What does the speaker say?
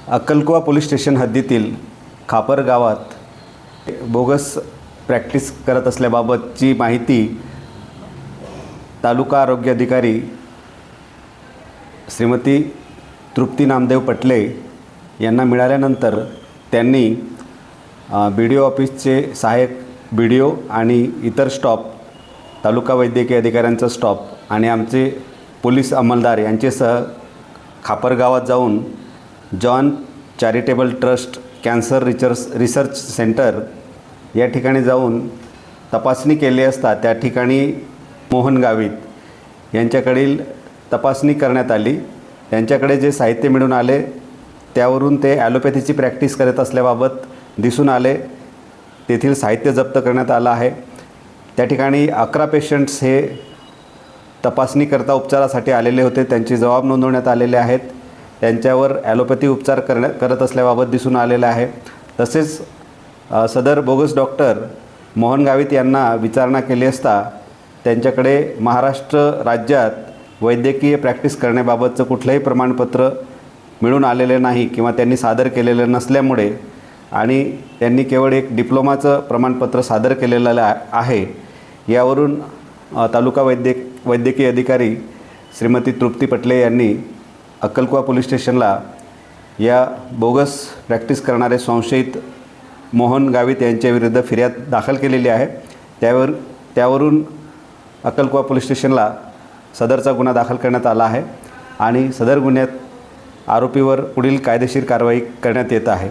अक्कलकुवा police station हद्दीतील खापर गावात बोगस प्रॅक्टिस करत असल्याबाबतची माहिती तालुका आरोग्य अधिकारी श्रीमती तृप्ती नामदेव पटले यांना मिळाल्यानंतर त्यांनी BDO ऑफिसचे सहाय्यक BDO आणि इतर स्टॉप, तालुका वैद्यकीय अधिकाऱ्यांचा स्टॉप आणि आमचे पोलीस अंमलदार यांचेसह खापर गावात जाऊन John charitable trust cancer research centre या ठिकाणी जाऊन तपासणी केली असता त्या ठिकाणी मोहन गावित यांच्याकडील तपासणी करण्यात आली। त्यांच्याकडे जे साहित्य मिळून आले त्यावरून ते ॲलोपॅथीची प्रॅक्टिस करत असल्याबाबत दिसून आले। तेथील साहित्य जप्त करण्यात आलं आहे। त्या ठिकाणी 11 पेशंट्स हे तपासणीकरता उपचारासाठी आलेले होते, त्यांची जबाब नोंदवण्यात आलेले आहेत। त्यांच्यावर ॲलोपॅथी उपचार करत असल्याबाबत दिसून आलेलं आहे। तसेच सदर बोगस डॉक्टर मोहन गावित यांना विचारणा केली असता त्यांच्याकडे महाराष्ट्र राज्यात वैद्यकीय प्रॅक्टिस करण्याबाबतचं कुठलंही प्रमाणपत्र मिळून आलेले नाही किंवा त्यांनी सादर केलेलं नसल्यामुळे आणि त्यांनी केवळ एक डिप्लोमाचं प्रमाणपत्र सादर केलेलं आहे, यावरून तालुका वैद्यकीय अधिकारी श्रीमती तृप्ती पटले यांनी अक्कलकुवा पोलीस स्टेशनला या बोगस प्रॅक्टिस करणारे संशयित मोहन गावित यांच्याविरुद्ध फिर्याद दाखल केलेली आहे। त्यावरून अक्कलकुवा पोलीस स्टेशनला सदरचा गुन्हा दाखल करण्यात आला आहे आणि सदर गुन्ह्यात आरोपीवर पुढील कायदेशीर कारवाई करण्यात येत आहे।